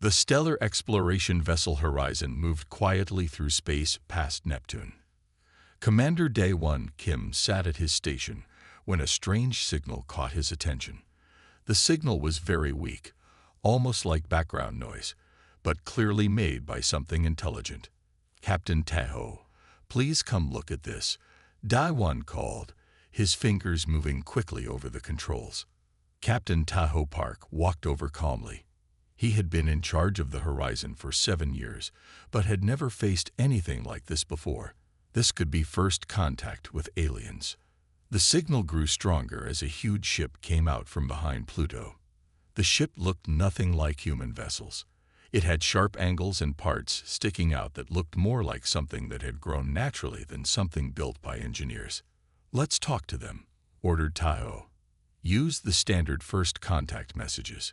The stellar exploration vessel Horizon moved quietly through space past Neptune. Commander Day 1 Kim sat at his station when a strange signal caught his attention. The signal was very weak, almost like background noise, but clearly made by something intelligent. "Captain Tahoe, please come look at this," Day 1 called, his fingers moving quickly over the controls. Captain Tahoe Park walked over calmly. He had been in charge of the Horizon for 7 years, but had never faced anything like this before. This could be first contact with aliens. The signal grew stronger as a huge ship came out from behind Pluto. The ship looked nothing like human vessels. It had sharp angles and parts sticking out that looked more like something that had grown naturally than something built by engineers. "Let's talk to them," ordered Tahoe. "Use the standard first contact messages."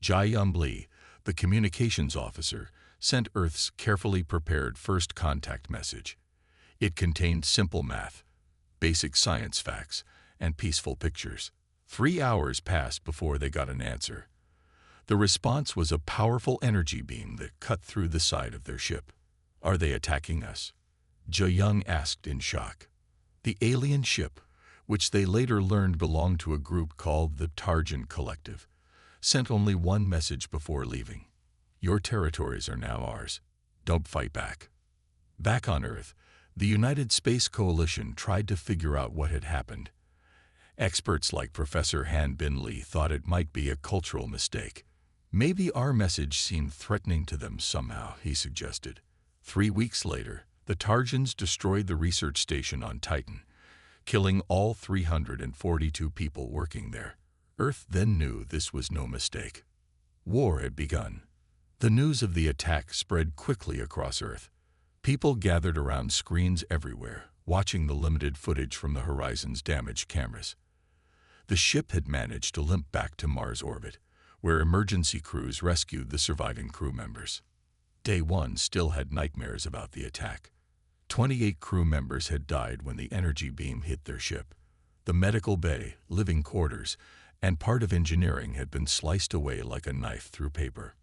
Jae-Yum Lee, the communications officer, sent Earth's carefully prepared first contact message. It contained simple math, basic science facts, and peaceful pictures. 3 hours passed before they got an answer. The response was a powerful energy beam that cut through the side of their ship. "Are they attacking us?" Jae-Young asked in shock. The alien ship, which they later learned belonged to a group called the Tarjan Collective, sent only one message before leaving. "Your territories are now ours. Don't fight back." Back on Earth, the United Space Coalition tried to figure out what had happened. Experts like Professor Han Bin Lee thought it might be a cultural mistake. "Maybe our message seemed threatening to them somehow," he suggested. 3 weeks later, the Tarjans destroyed the research station on Titan, killing all 342 people working there. Earth then knew this was no mistake. War had begun. The news of the attack spread quickly across Earth. People gathered around screens everywhere, watching the limited footage from the Horizon's damaged cameras. The ship had managed to limp back to Mars orbit, where emergency crews rescued the surviving crew members. Day 1 still had nightmares about the attack. 28 crew members had died when the energy beam hit their ship. The medical bay, living quarters, and part of engineering had been sliced away like a knife through paper.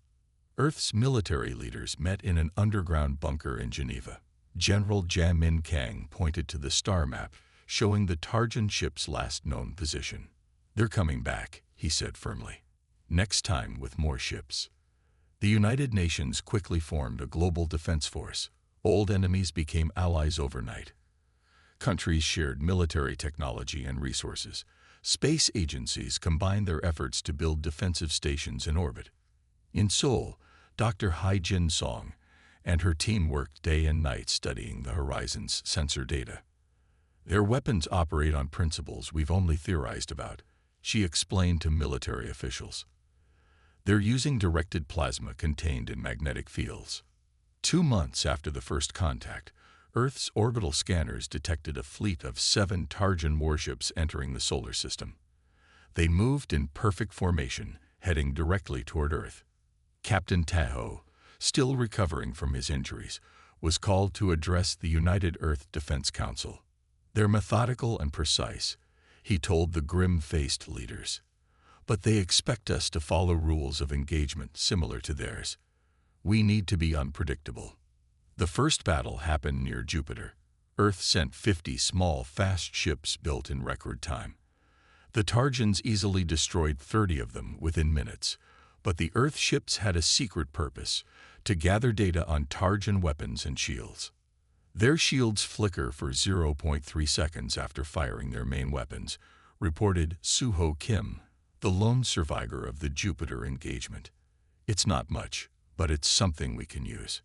Earth's military leaders met in an underground bunker in Geneva. General Jamin Kang pointed to the star map, showing the Tarjan ship's last known position. "They're coming back," he said firmly. "Next time with more ships." The United Nations quickly formed a global defense force. Old enemies became allies overnight. Countries shared military technology and resources. Space agencies combined their efforts to build defensive stations in orbit. In Seoul, Dr. Hai Jin Song and her team worked day and night studying the Horizon's sensor data. "Their weapons operate on principles we've only theorized about," she explained to military officials. "They're using directed plasma contained in magnetic fields." 2 months after the first contact, Earth's orbital scanners detected a fleet of 7 Tarjan warships entering the solar system. They moved in perfect formation, heading directly toward Earth. Captain Tahoe, still recovering from his injuries, was called to address the United Earth Defense Council. "They're methodical and precise," he told the grim-faced leaders. "But they expect us to follow rules of engagement similar to theirs. We need to be unpredictable." The first battle happened near Jupiter. Earth sent 50 small, fast ships built in record time. The Tarjans easily destroyed 30 of them within minutes, but the Earth ships had a secret purpose: to gather data on Tarjan weapons and shields. Their shields flicker for 0.3 seconds after firing their main weapons, reported Suho Kim, the lone survivor of the Jupiter engagement. "It's not much, but it's something we can use."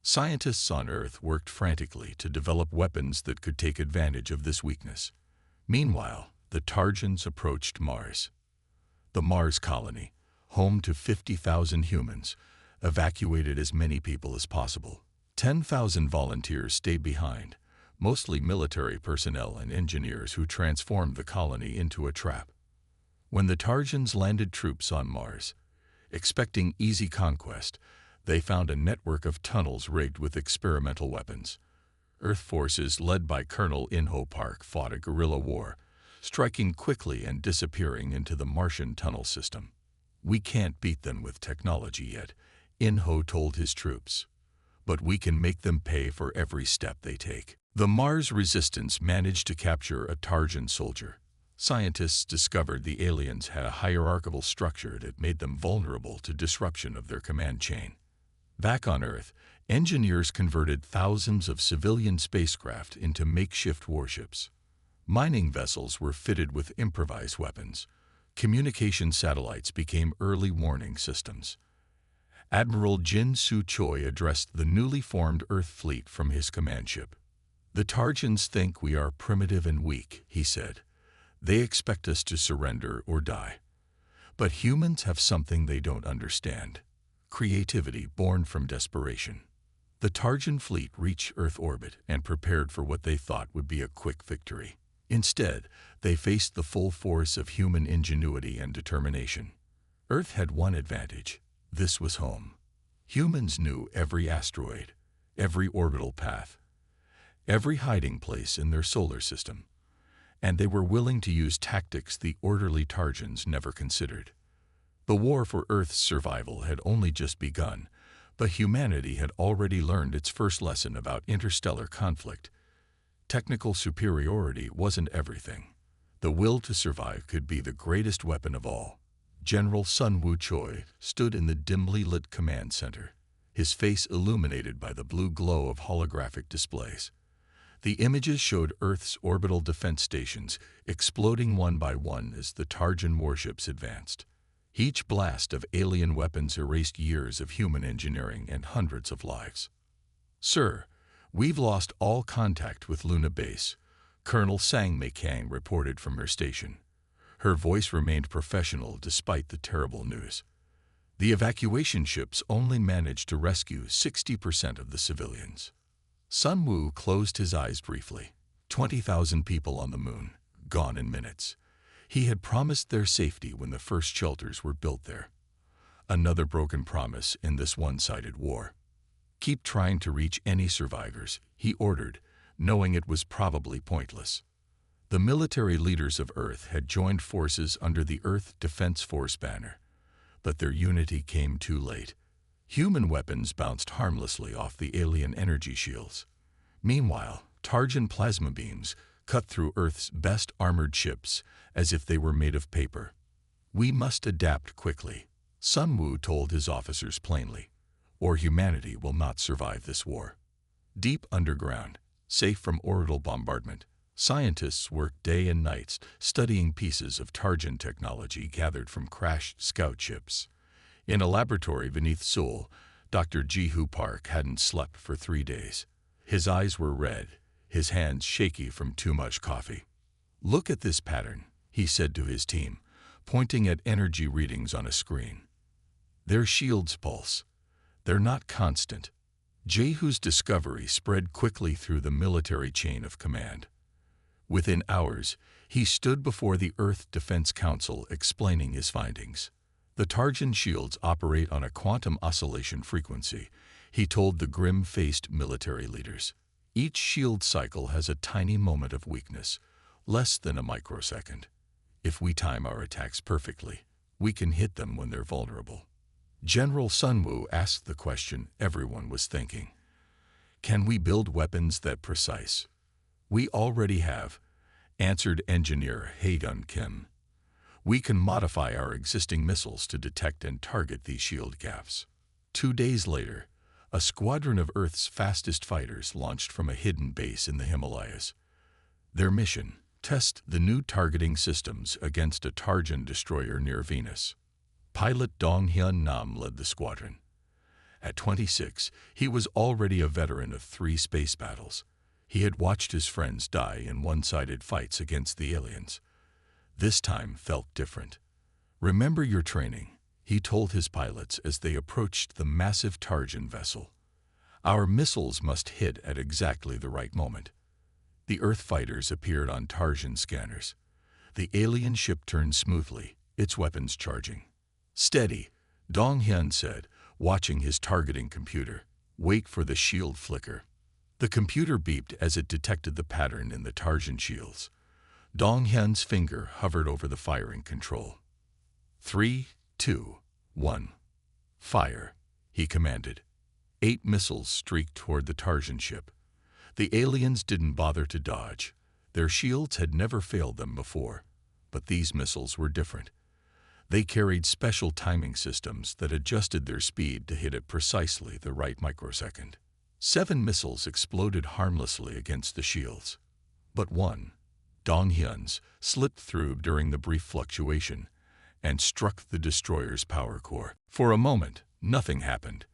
Scientists on Earth worked frantically to develop weapons that could take advantage of this weakness. Meanwhile, the Tarjans approached Mars. The Mars colony, home to 50,000 humans, evacuated as many people as possible. 10,000 volunteers stayed behind, mostly military personnel and engineers who transformed the colony into a trap. When the Tarjans landed troops on Mars, expecting easy conquest, they found a network of tunnels rigged with experimental weapons. Earth forces led by Colonel Inho Park fought a guerrilla war, striking quickly and disappearing into the Martian tunnel system. "We can't beat them with technology yet," Inho told his troops. But we can make them pay for every step they take. The Mars resistance managed to capture a Tarjan soldier. Scientists discovered the aliens had a hierarchical structure that made them vulnerable to disruption of their command chain. Back on Earth, engineers converted thousands of civilian spacecraft into makeshift warships. Mining vessels were fitted with improvised weapons. Communication satellites became early warning systems. Admiral Jin Su Choi addressed the newly formed Earth fleet from his command ship. "The Tarjans think we are primitive and weak," he said. "They expect us to surrender or die. But humans have something they don't understand: creativity born from desperation." The Tarjan fleet reached Earth orbit and prepared for what they thought would be a quick victory. Instead, they faced the full force of human ingenuity and determination. Earth had one advantage: this was home. Humans knew every asteroid, every orbital path, every hiding place in their solar system, and they were willing to use tactics the orderly Tarjans never considered. The war for Earth's survival had only just begun, but humanity had already learned its first lesson about interstellar conflict. Technical superiority wasn't everything. The will to survive could be the greatest weapon of all. General Sun Woo Choi stood in the dimly lit command center, his face illuminated by the blue glow of holographic displays. The images showed Earth's orbital defense stations exploding one by one as the Tarjan warships advanced. Each blast of alien weapons erased years of human engineering and hundreds of lives. "Sir, we've lost all contact with Luna Base," Colonel Sang Mei Kang reported from her station. Her voice remained professional despite the terrible news. The evacuation ships only managed to rescue 60% of the civilians. Sun Woo closed his eyes briefly. 20,000 people on the moon, gone in minutes. He had promised their safety when the first shelters were built there. Another broken promise in this one-sided war. "Keep trying to reach any survivors," he ordered, knowing it was probably pointless. The military leaders of Earth had joined forces under the Earth Defense Force banner, but their unity came too late. Human weapons bounced harmlessly off the alien energy shields. Meanwhile, Tarjan plasma beams cut through Earth's best armored ships as if they were made of paper. "We must adapt quickly," Sun Woo told his officers plainly, "or humanity will not survive this war." Deep underground, safe from orbital bombardment, scientists worked day and night studying pieces of Tarjan technology gathered from crashed scout ships. In a laboratory beneath Seoul, Dr. Ji-Hoo Park hadn't slept for 3 days. His eyes were red, his hands shaky from too much coffee. "Look at this pattern," he said to his team, pointing at energy readings on a screen. "Their shields pulse. They're not constant." Ji-Hoo's discovery spread quickly through the military chain of command. Within hours, he stood before the Earth Defense Council explaining his findings. "The Tarjan shields operate on a quantum oscillation frequency," he told the grim-faced military leaders. "Each shield cycle has a tiny moment of weakness, less than a microsecond. If we time our attacks perfectly, we can hit them when they're vulnerable." General Sun Woo asked the question everyone was thinking. "Can we build weapons that precise?" "We already have," answered engineer Hae-Gun Kim. "We can modify our existing missiles to detect and target these shield gaps." 2 days later, a squadron of Earth's fastest fighters launched from a hidden base in the Himalayas. Their mission: test the new targeting systems against a Tarjan destroyer near Venus. Pilot Dong Hyun Nam led the squadron. At 26, he was already a veteran of 3 space battles. He had watched his friends die in one-sided fights against the aliens. This time felt different. "Remember your training," he told his pilots as they approached the massive Tarjan vessel. "Our missiles must hit at exactly the right moment." The Earth fighters appeared on Tarjan scanners. The alien ship turned smoothly, its weapons charging. "Steady," Dong Hyun said, watching his targeting computer. "Wait for the shield flicker." The computer beeped as it detected the pattern in the Tarjan shields. Dong Hyun's finger hovered over the firing control. 3, 2, 1. Fire. he commanded. 8 missiles streaked toward the Tarjan ship. The aliens didn't bother to dodge. Their shields had never failed them before, but these missiles were different. They carried special timing systems that adjusted their speed to hit at precisely the right microsecond. 7 missiles exploded harmlessly against the shields, but one, Donghyun's, slipped through during the brief fluctuation and struck the destroyer's power core. For a moment, nothing happened.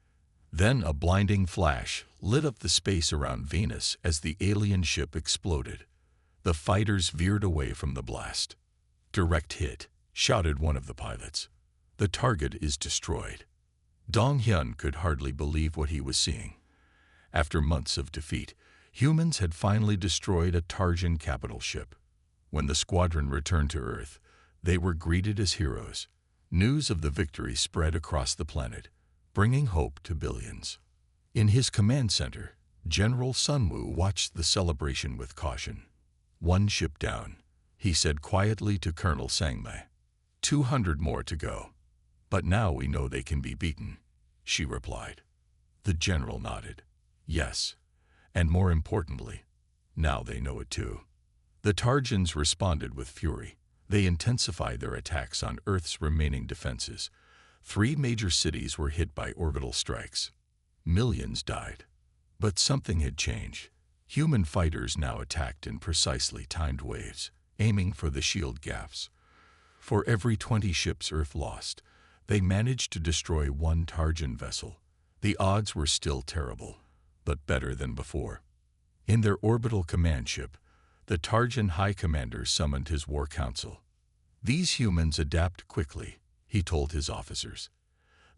Then a blinding flash lit up the space around Venus as the alien ship exploded. The fighters veered away from the blast. "Direct hit," shouted one of the pilots. "The target is destroyed." Donghyun could hardly believe what he was seeing. After months of defeat, humans had finally destroyed a Tarjan capital ship. When the squadron returned to Earth, they were greeted as heroes. News of the victory spread across the planet, bringing hope to billions. In his command center, General Sunwoo watched the celebration with caution. "1 ship down," he said quietly to Colonel Sangmei. 200 more to go. "But now we know they can be beaten," she replied. The general nodded. "Yes, and more importantly, now they know it too." The Tarjans responded with fury. They intensified their attacks on Earth's remaining defenses. 3 major cities were hit by orbital strikes. Millions died. But something had changed. Human fighters now attacked in precisely timed waves, aiming for the shield gaps. For every 20 ships Earth lost, they managed to destroy 1 Tarjan vessel. The odds were still terrible, but better than before. In their orbital command ship, the Tarjan High Commander summoned his war council. "These humans adapt quickly," he told his officers.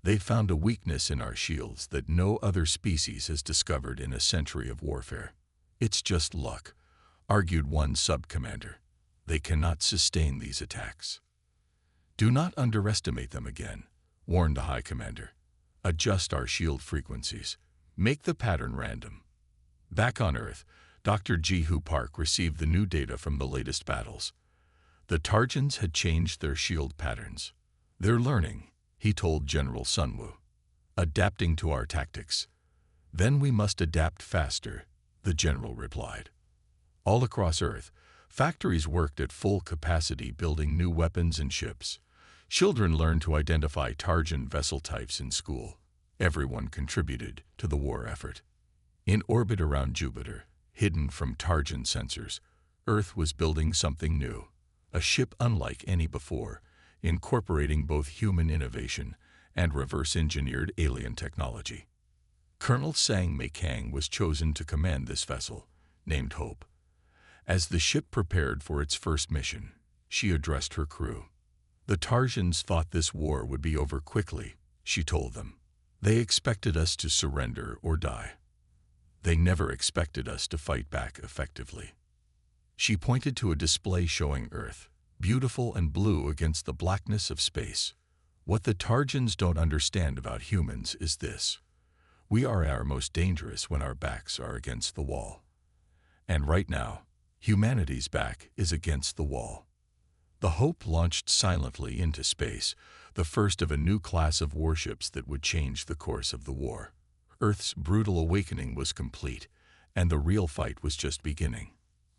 "They found a weakness in our shields that no other species has discovered in a century of warfare." "It's just luck," argued one sub-commander. "They cannot sustain these attacks." "Do not underestimate them again," warned the High Commander. "Adjust our shield frequencies. Make the pattern random." Back on Earth, Dr. Ji-Hoo Park received the new data from the latest battles. The Tarjans had changed their shield patterns. "They're learning," he told General Sunwoo. "Adapting to our tactics." "Then we must adapt faster," the general replied. All across Earth, factories worked at full capacity building new weapons and ships. Children learned to identify Tarjan vessel types in school. Everyone contributed to the war effort. In orbit around Jupiter, hidden from Tarjan sensors, Earth was building something new, a ship unlike any before, incorporating both human innovation and reverse-engineered alien technology. Colonel Sang Mei Kang was chosen to command this vessel, named Hope. As the ship prepared for its first mission, she addressed her crew. "The Tarjans thought this war would be over quickly," she told them. "They expected us to surrender or die. They never expected us to fight back effectively." She pointed to a display showing Earth, beautiful and blue against the blackness of space. "What the Tarjans don't understand about humans is this. We are our most dangerous when our backs are against the wall. And right now, humanity's back is against the wall." The Hope launched silently into space, the first of a new class of warships that would change the course of the war. Earth's brutal awakening was complete, and the real fight was just beginning.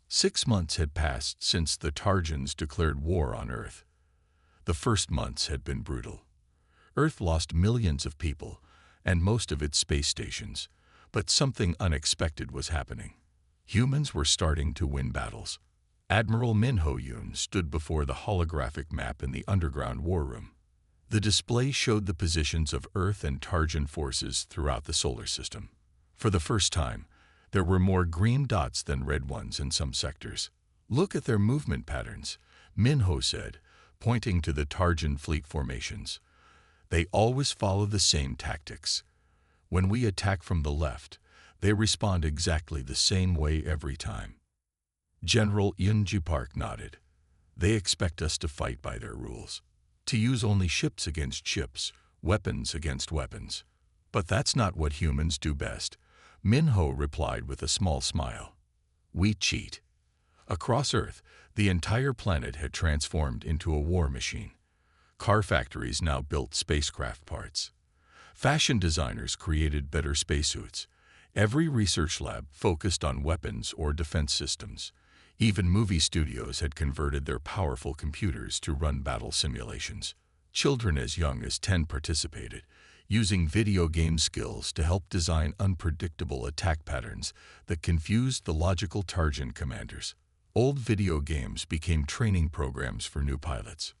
6 months had passed since the Tarjans declared war on Earth. The first months had been brutal. Earth lost millions of people and most of its space stations, but something unexpected was happening. Humans were starting to win battles. Admiral Min Ho-yoon stood before the holographic map in the underground war room. The display showed the positions of Earth and Tarjan forces throughout the solar system. For the first time, there were more green dots than red ones in some sectors. "Look at their movement patterns," Min Ho said, pointing to the Tarjan fleet formations. "They always follow the same tactics. When we attack from the left, they respond exactly the same way every time." General Yoon-ji Park nodded. "They expect us to fight by their rules, to use only ships against ships, weapons against weapons. But that's not what humans do best," Min Ho replied with a small smile. "We cheat." Across Earth, the entire planet had transformed into a war machine. Car factories now built spacecraft parts. Fashion designers created better spacesuits. Every research lab focused on weapons or defense systems. Even movie studios had converted their powerful computers to run battle simulations. Children as young as 10 participated, using video game skills to help design unpredictable attack patterns that confused the logical Tarjan commanders. Old video games became training programs for new pilots.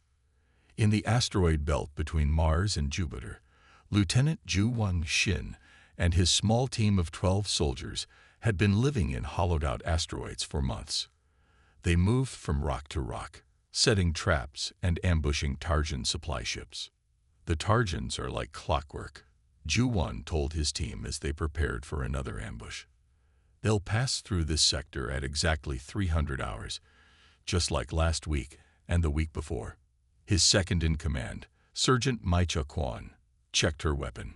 In the asteroid belt between Mars and Jupiter, Lieutenant Ju-Won Shin and his small team of 12 soldiers had been living in hollowed-out asteroids for months. They moved from rock to rock, setting traps and ambushing Tarjan supply ships. The Tarjans are like clockwork, Ju-Won told his team as they prepared for another ambush. They'll pass through this sector at exactly 300 hours, just like last week and the week before. His second-in-command, Sergeant Maicha Kwan, checked her weapon.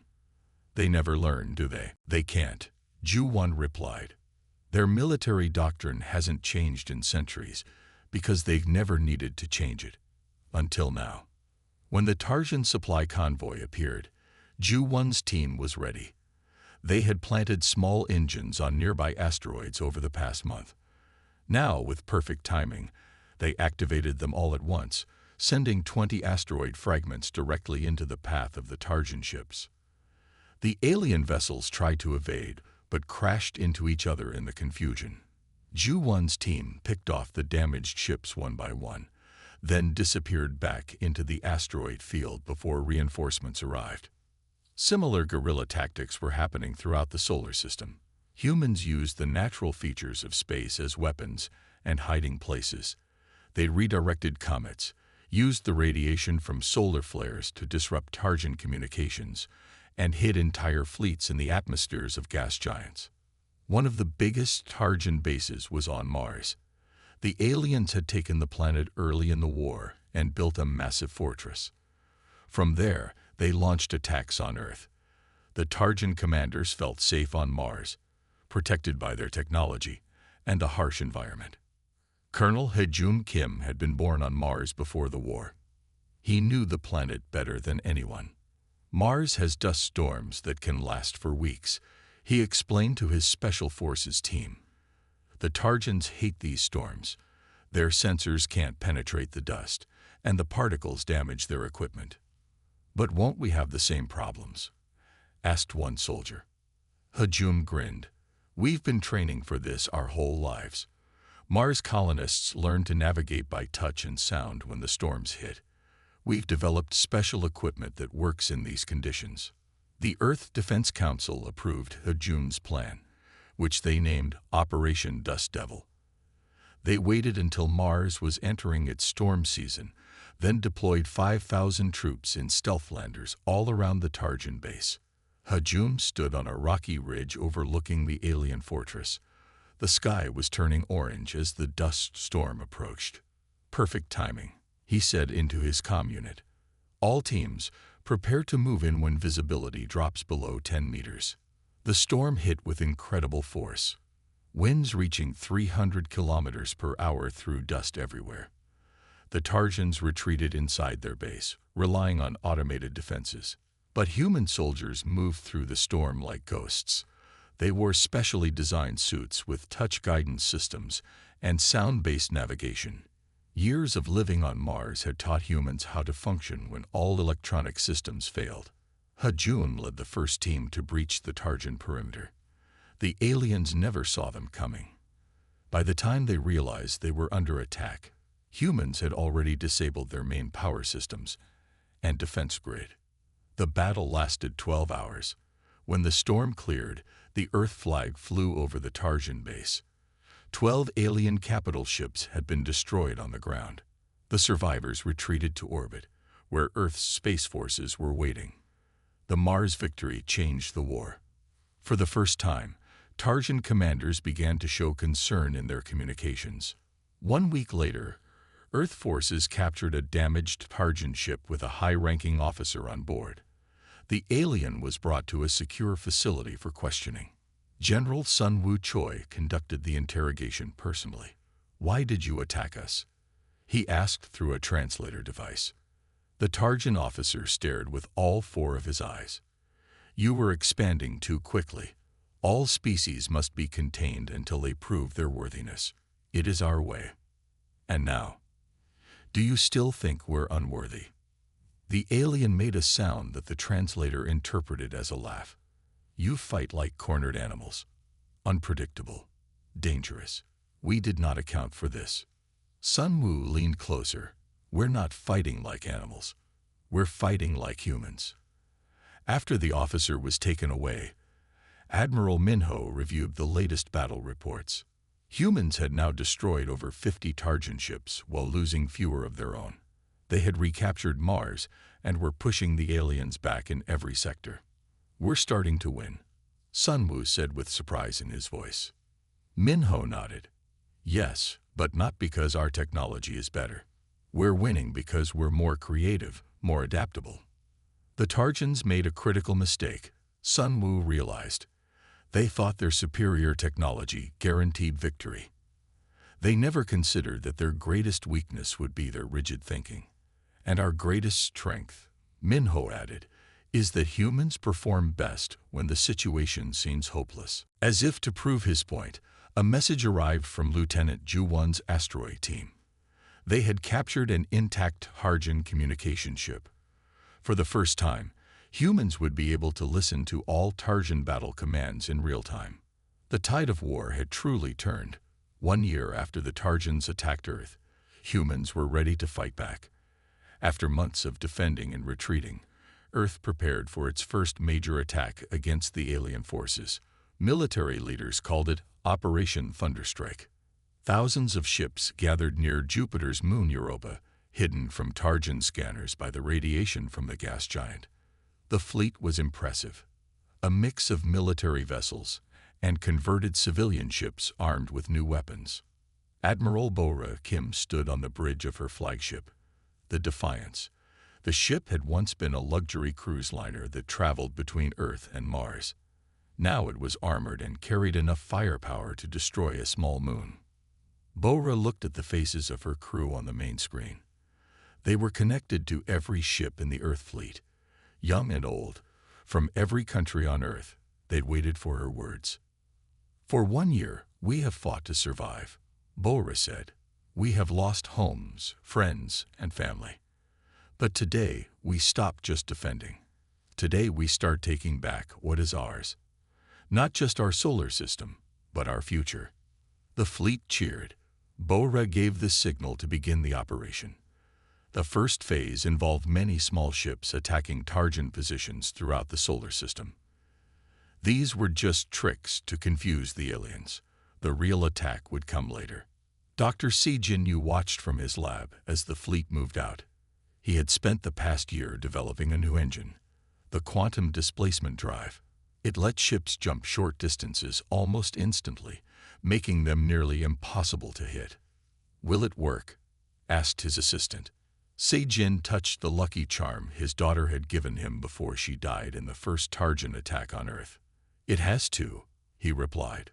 They never learn, do they? They can't, Ju-Won replied. Their military doctrine hasn't changed in centuries because they've never needed to change it. Until now. When the Tarjan supply convoy appeared, Ju-Won's team was ready. They had planted small engines on nearby asteroids over the past month. Now, with perfect timing, they activated them all at once, sending 20 asteroid fragments directly into the path of the Tarjan ships. The alien vessels tried to evade, but crashed into each other in the confusion. Ju-Won's team picked off the damaged ships one by one, then disappeared back into the asteroid field before reinforcements arrived. Similar guerrilla tactics were happening throughout the solar system. Humans used the natural features of space as weapons and hiding places. They redirected comets, used the radiation from solar flares to disrupt Tarjan communications, and hid entire fleets in the atmospheres of gas giants. One of the biggest Tarjan bases was on Mars. The aliens had taken the planet early in the war and built a massive fortress. From there, they launched attacks on Earth. The Tarjan commanders felt safe on Mars, protected by their technology and a harsh environment. Colonel Hejum Kim had been born on Mars before the war. He knew the planet better than anyone. Mars has dust storms that can last for weeks, he explained to his Special Forces team. The Tarjans hate these storms. Their sensors can't penetrate the dust, and the particles damage their equipment. But won't we have the same problems? Asked one soldier. Hejum grinned. We've been training for this our whole lives. Mars colonists learn to navigate by touch and sound when the storms hit. We've developed special equipment that works in these conditions. The Earth Defense Council approved Hejum's plan, which they named Operation Dust Devil. They waited until Mars was entering its storm season, then deployed 5,000 troops in stealth landers all around the Tarjan base. Hejum stood on a rocky ridge overlooking the alien fortress. The sky was turning orange as the dust storm approached. Perfect timing, he said into his comm unit. All teams, prepare to move in when visibility drops below 10 meters. The storm hit with incredible force, winds reaching 300 kilometers per hour through dust everywhere. The Tarjans retreated inside their base, relying on automated defenses. But human soldiers moved through the storm like ghosts. They wore specially designed suits with touch guidance systems and sound-based navigation. Years of living on Mars had taught humans how to function when all electronic systems failed. Hejum led the first team to breach the Tarjan perimeter. The aliens never saw them coming. By the time they realized they were under attack, humans had already disabled their main power systems and defense grid. The battle lasted 12 hours. When the storm cleared, the Earth flag flew over the Tarjan base. 12 alien capital ships had been destroyed on the ground. The survivors retreated to orbit, where Earth's space forces were waiting. The Mars victory changed the war. For the first time, Tarjan commanders began to show concern in their communications. 1 week later, Earth forces captured a damaged Tarjan ship with a high-ranking officer on board. The alien was brought to a secure facility for questioning. General Sun Woo Choi conducted the interrogation personally. "Why did you attack us?" he asked through a translator device. The Tarjan officer stared with all 4 of his eyes. You were expanding too quickly. All species must be contained until they prove their worthiness. It is our way. And now, do you still think we're unworthy?" The alien made a sound that the translator interpreted as a laugh. "You fight like cornered animals. Unpredictable. Dangerous. We did not account for this." Sun Wu leaned closer. "We're not fighting like animals. We're fighting like humans." After the officer was taken away, Admiral Minho reviewed the latest battle reports. Humans had now destroyed over 50 Tarjan ships while losing fewer of their own. They had recaptured Mars and were pushing the aliens back in every sector. "We're starting to win," Sun Wu said with surprise in his voice. Minho nodded. "Yes, but not because our technology is better. We're winning because we're more creative, more adaptable." The Tarjans made a critical mistake, Sun Wu realized. They thought their superior technology guaranteed victory. They never considered that their greatest weakness would be their rigid thinking. "And our greatest strength," Minho added, "is that humans perform best when the situation seems hopeless." As if to prove his point, a message arrived from Lieutenant Ju-1's asteroid team. They had captured an intact Tarjan communication ship. For the first time, humans would be able to listen to all Tarjan battle commands in real time. The tide of war had truly turned. 1 year after the Tarjans attacked Earth, humans were ready to fight back. After months of defending and retreating, Earth prepared for its first major attack against the alien forces. Military leaders called it Operation Thunderstrike. Thousands of ships gathered near Jupiter's moon Europa, hidden from Tarjan scanners by the radiation from the gas giant. The fleet was impressive, a mix of military vessels and converted civilian ships armed with new weapons. Admiral Bora Kim stood on the bridge of her flagship, the Defiance. The ship had once been a luxury cruise liner that traveled between Earth and Mars. Now it was armored and carried enough firepower to destroy a small moon. Bora looked at the faces of her crew on the main screen. They were connected to every ship in the Earth fleet, young and old, from every country on Earth. They'd waited for her words. "For 1 year, we have fought to survive," Bora said. "We have lost homes, friends, and family. But today, we stop just defending. Today, we start taking back what is ours. Not just our solar system, but our future." The fleet cheered. Bora gave the signal to begin the operation. The first phase involved many small ships attacking Tarjan positions throughout the solar system. These were just tricks to confuse the aliens. The real attack would come later. Dr. Si Jinyu watched from his lab as the fleet moved out. He had spent the past year developing a new engine, the quantum displacement drive. It let ships jump short distances almost instantly, making them nearly impossible to hit. "Will it work?" asked his assistant. Se-Jin touched the lucky charm his daughter had given him before she died in the first Tarjan attack on Earth. "It has to," he replied.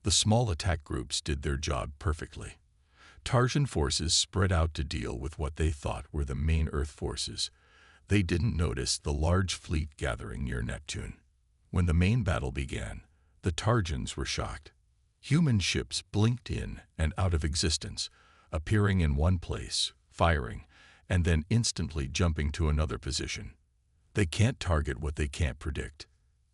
The small attack groups did their job perfectly. Tarjan forces spread out to deal with what they thought were the main Earth forces. They didn't notice the large fleet gathering near Neptune. When the main battle began, the Tarjans were shocked. Human ships blinked in and out of existence, appearing in one place, firing, and then instantly jumping to another position. "They can't target what they can't predict,"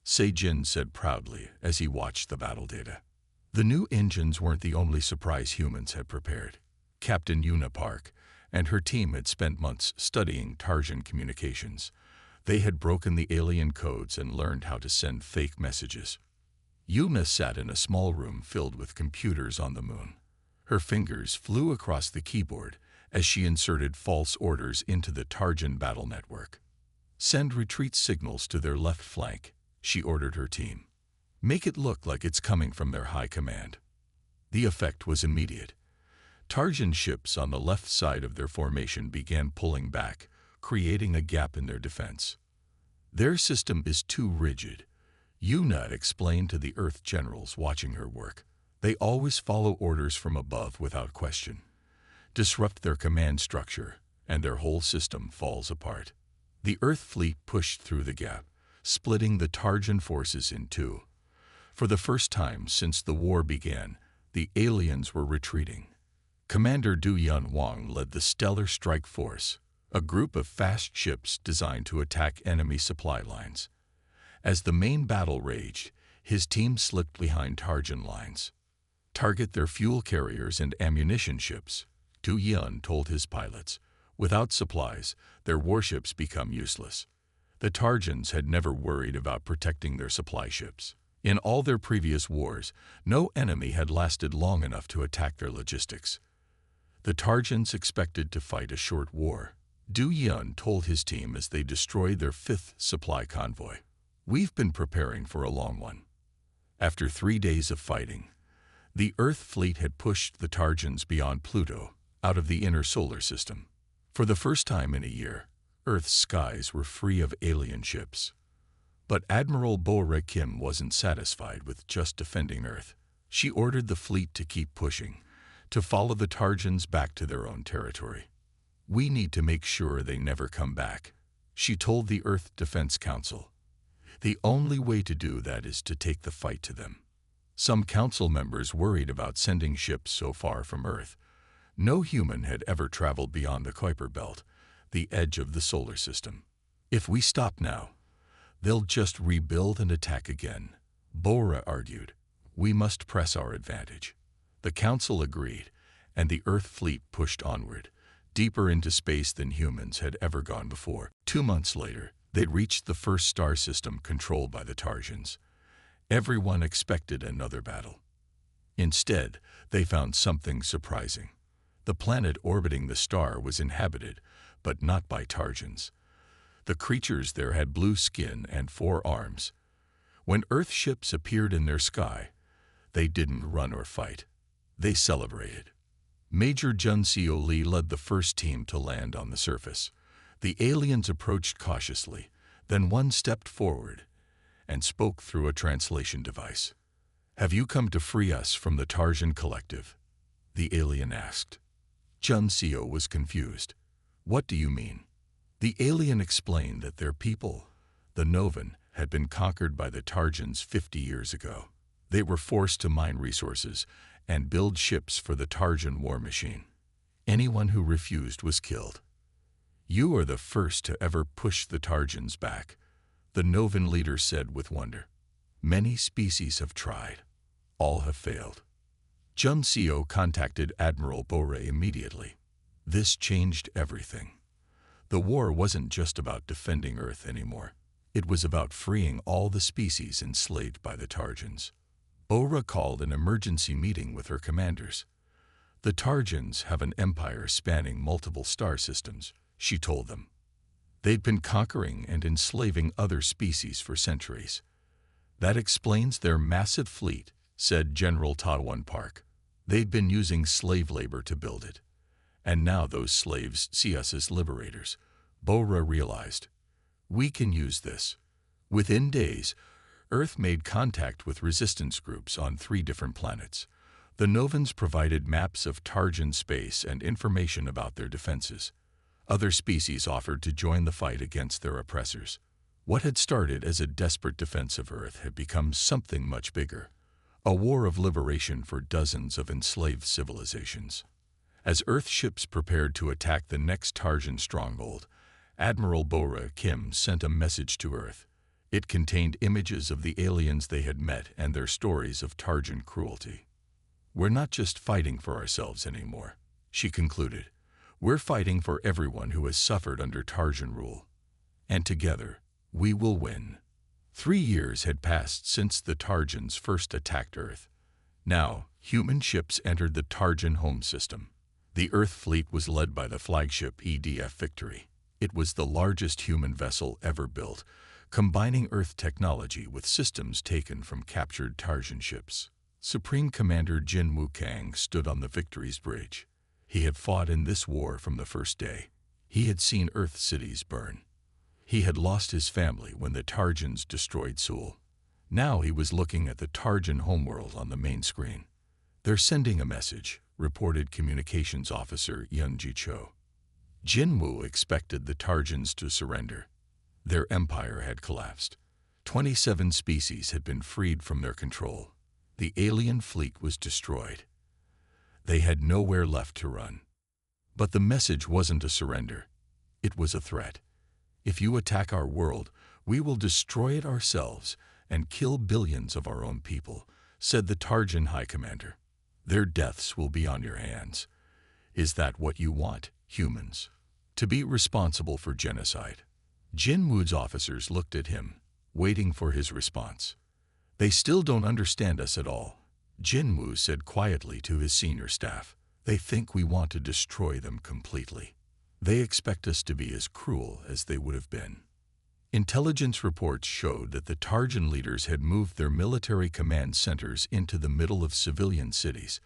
Se-Jin said proudly as he watched the battle data. The new engines weren't the only surprise humans had prepared. Captain Yuna Park and her team had spent months studying Tarjan communications. They had broken the alien codes and learned how to send fake messages. Yuna sat in a small room filled with computers on the moon. Her fingers flew across the keyboard as she inserted false orders into the Tarjan battle network. "Send retreat signals to their left flank," she ordered her team. "Make it look like it's coming from their high command." The effect was immediate. Tarjan ships on the left side of their formation began pulling back, creating a gap in their defense. "Their system is too rigid," Yuna explained to the Earth generals watching her work. "They always follow orders from above without question. Disrupt their command structure, and their whole system falls apart." The Earth fleet pushed through the gap, splitting the Tarjan forces in two. For the first time since the war began, the aliens were retreating. Commander Du Yun Wang led the Stellar Strike Force, a group of fast ships designed to attack enemy supply lines. As the main battle raged, his team slipped behind Tarjan lines. "Target their fuel carriers and ammunition ships," Du Yun told his pilots. "Without supplies, their warships become useless." The Tarjans had never worried about protecting their supply ships. In all their previous wars, no enemy had lasted long enough to attack their logistics. The Tarjans expected to fight a short war. Du Yun told his team as they destroyed their fifth supply convoy. "We've been preparing for a long one." After 3 days of fighting, the Earth fleet had pushed the Tarjans beyond Pluto, out of the inner solar system. For the first time in a year, Earth's skies were free of alien ships. But Admiral Bo-Ra Kim wasn't satisfied with just defending Earth. She ordered the fleet to keep pushing, to follow the Tarjans back to their own territory. "We need to make sure they never come back," she told the Earth Defense Council. "The only way to do that is to take the fight to them." Some council members worried about sending ships so far from Earth. No human had ever traveled beyond the Kuiper Belt, the edge of the solar system. "If we stop now, they'll just rebuild and attack again," Bo-Ra argued. "We must press our advantage." The council agreed, and the Earth fleet pushed onward, deeper into space than humans had ever gone before. 2 months later, they'd reached the first star system controlled by the Tarjans. Everyone expected another battle. Instead, they found something surprising. The planet orbiting the star was inhabited, but not by Tarjans. The creatures there had blue skin and 4 arms. When Earth ships appeared in their sky, they didn't run or fight. They celebrated. Major Jun Seo Lee led the first team to land on the surface. The aliens approached cautiously, then one stepped forward and spoke through a translation device. "Have you come to free us from the Tarjan Collective?" the alien asked. Jun Seo was confused. "What do you mean?" The alien explained that their people, the Novan, had been conquered by the Tarjans 50 years ago. They were forced to mine resources and build ships for the Tarjan war machine. Anyone who refused was killed. "You are the first to ever push the Tarjans back," the Novan leader said with wonder. "Many species have tried. All have failed." Jun Seo contacted Admiral Bo-Ra immediately. This changed everything. The war wasn't just about defending Earth anymore. It was about freeing all the species enslaved by the Tarjans. Bo-Ra called an emergency meeting with her commanders. "The Tarjans have an empire spanning multiple star systems," she told them. "They'd been conquering and enslaving other species for centuries. That explains their massive fleet," said General Tadwan Park. "They'd been using slave labor to build it. And now those slaves see us as liberators." Bo-Ra realized, "We can use this." Within days, Earth made contact with resistance groups on 3 different planets. The Novans provided maps of Tarjan space and information about their defenses. Other species offered to join the fight against their oppressors. What had started as a desperate defense of Earth had become something much bigger, a war of liberation for dozens of enslaved civilizations. As Earth ships prepared to attack the next Tarjan stronghold, Admiral Bo-Ra Kim sent a message to Earth. It contained images of the aliens they had met and their stories of Tarjan cruelty. "We're not just fighting for ourselves anymore," she concluded. "We're fighting for everyone who has suffered under Tarjan rule. And together, we will win." 3 years had passed since the Tarjans first attacked Earth. Now, human ships entered the Tarjan home system. The Earth fleet was led by the flagship EDF Victory. It was the largest human vessel ever built, combining Earth technology with systems taken from captured Tarjan ships. Supreme Commander Jin Wukang stood on the Victory's bridge. He had fought in this war from the first day. He had seen Earth cities burn. He had lost his family when the Tarjans destroyed Seoul. Now he was looking at the Tarjan homeworld on the main screen. "They're sending a message," reported Communications Officer Yun-Ji Cho. Jinwoo expected the Tarjans to surrender. Their empire had collapsed. 27 species had been freed from their control. The alien fleet was destroyed. They had nowhere left to run. But the message wasn't a surrender. It was a threat. If you attack our world, we will destroy it ourselves and kill billions of our own people, said the Tarjan High Commander. Their deaths will be on your hands. Is that what you want, humans? To be responsible for genocide? Jinwu's officers looked at him, waiting for his response. They still don't understand us at all, Jinwu said quietly to his senior staff. They think we want to destroy them completely. They expect us to be as cruel as they would have been. Intelligence reports showed that the Tarjan leaders had moved their military command centers into the middle of civilian cities.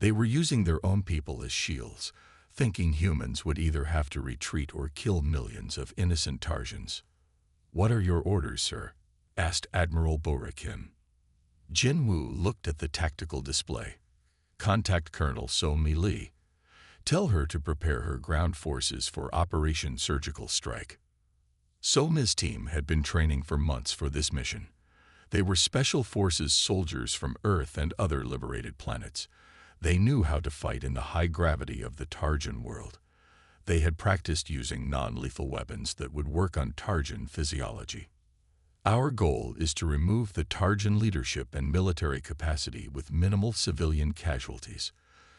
They were using their own people as shields, thinking humans would either have to retreat or kill millions of innocent Tarjans. What are your orders, sir? Asked Admiral Borakim. Jinwu looked at the tactical display. Contact Colonel So-Mi Lee. Tell her to prepare her ground forces for Operation Surgical Strike. So-Mi's team had been training for months for this mission. They were Special Forces soldiers from Earth and other liberated planets. They knew how to fight in the high gravity of the Tarjan world. They had practiced using non-lethal weapons that would work on Tarjan physiology. Our goal is to remove the Tarjan leadership and military capacity with minimal civilian casualties,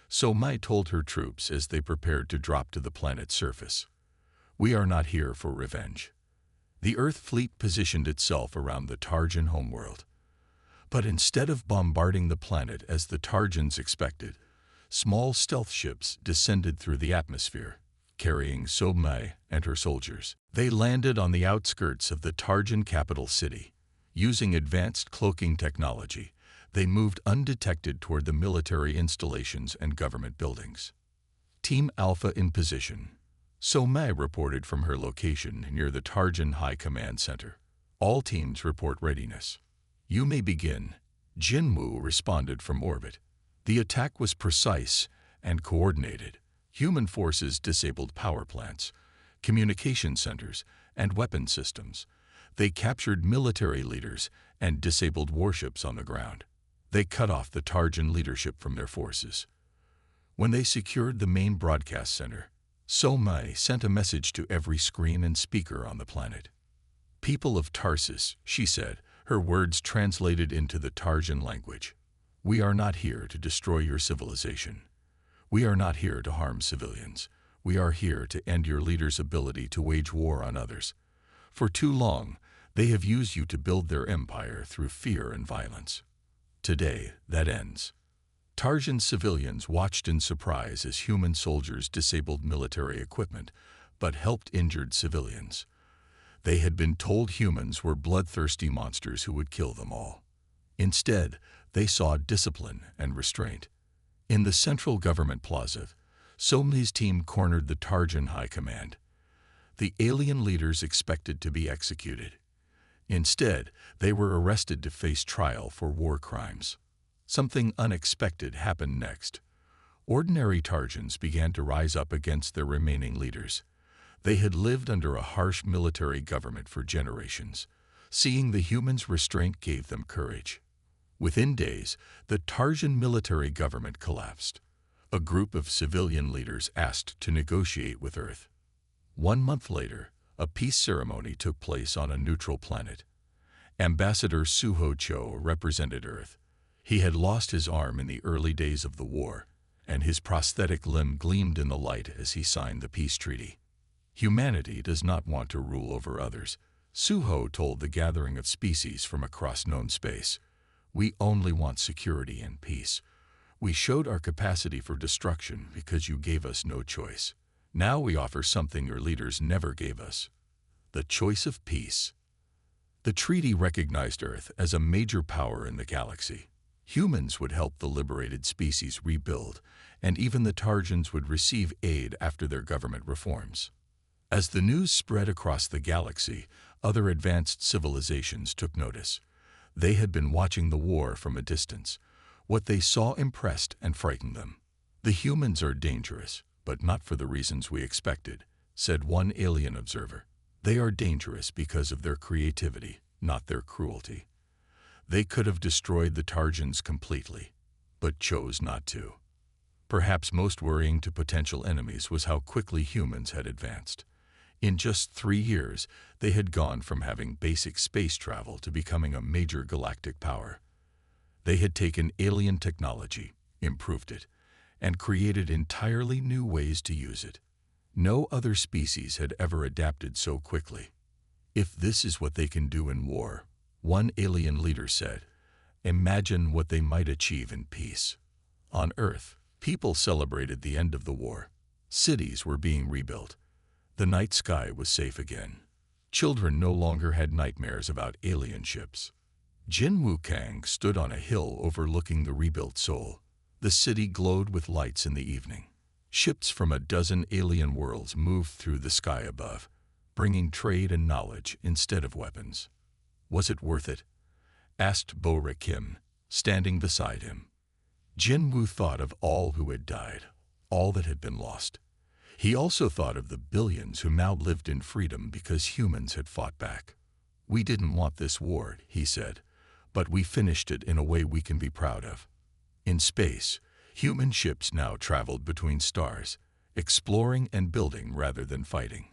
So-Mi told her troops as they prepared to drop to the planet's surface. We are not here for revenge. The Earth fleet positioned itself around the Tarjan homeworld. But instead of bombarding the planet as the Tarjans expected, small stealth ships descended through the atmosphere, carrying So-Mi and her soldiers. They landed on the outskirts of the Tarjan capital city. Using advanced cloaking technology, they moved undetected toward the military installations and government buildings. Team Alpha in position. So-Mi reported from her location near the Tarjan High Command Center. All teams report readiness. You may begin, Jinwu responded from orbit. The attack was precise and coordinated. Human forces disabled power plants, communication centers, and weapon systems. They captured military leaders and disabled warships on the ground. They cut off the Tarjan leadership from their forces. When they secured the main broadcast center, So-Mi sent a message to every screen and speaker on the planet. People of Tarsus, she said, her words translated into the Tarjan language. We are not here to destroy your civilization. We are not here to harm civilians. We are here to end your leaders' ability to wage war on others. For too long, they have used you to build their empire through fear and violence. Today, that ends. Tarjan civilians watched in surprise as human soldiers disabled military equipment, but helped injured civilians. They had been told humans were bloodthirsty monsters who would kill them all. Instead, they saw discipline and restraint. In the central government plaza, So-Mi's team cornered the Tarjan High Command. The alien leaders expected to be executed. Instead, they were arrested to face trial for war crimes. Something unexpected happened next. Ordinary Tarjans began to rise up against their remaining leaders. They had lived under a harsh military government for generations. Seeing the humans' restraint gave them courage. Within days, the Tarjan military government collapsed. A group of civilian leaders asked to negotiate with Earth. 1 month later, a peace ceremony took place on a neutral planet. Ambassador Suho Cho represented Earth. He had lost his arm in the early days of the war, and his prosthetic limb gleamed in the light as he signed the peace treaty. Humanity does not want to rule over others, Suho told the gathering of species from across known space. We only want security and peace. We showed our capacity for destruction because you gave us no choice. Now we offer something your leaders never gave us: the choice of peace. The treaty recognized Earth as a major power in the galaxy. Humans would help the liberated species rebuild, and even the Tarjans would receive aid after their government reforms. As the news spread across the galaxy, other advanced civilizations took notice. They had been watching the war from a distance. What they saw impressed and frightened them. The humans are dangerous, but not for the reasons we expected, said one alien observer. They are dangerous because of their creativity. not their cruelty. They could have destroyed the Targans completely, but chose not to. Perhaps most worrying to potential enemies was how quickly humans had advanced. In just 3 years, they had gone from having basic space travel to becoming a major galactic power. They had taken alien technology, improved it, and created entirely new ways to use it. No other species had ever adapted so quickly. If this is what they can do in war, one alien leader said, imagine what they might achieve in peace. On Earth, people celebrated the end of the war. Cities were being rebuilt. The night sky was safe again. Children no longer had nightmares about alien ships. Jin Wukang stood on a hill overlooking the rebuilt Seoul. The city glowed with lights in the evening. Ships from a dozen alien worlds moved through the sky above, bringing trade and knowledge instead of weapons. Was it worth it? Asked Bo-ra Kim, standing beside him. Jin Woo thought of all who had died, all that had been lost. He also thought of the billions who now lived in freedom because humans had fought back. We didn't want this war, he said, but we finished it in a way we can be proud of. In space, human ships now traveled between stars, exploring and building rather than fighting.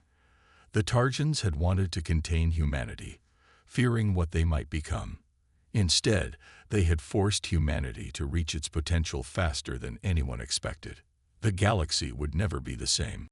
The Targans had wanted to contain humanity, fearing what they might become. Instead, they had forced humanity to reach its potential faster than anyone expected. The galaxy would never be the same.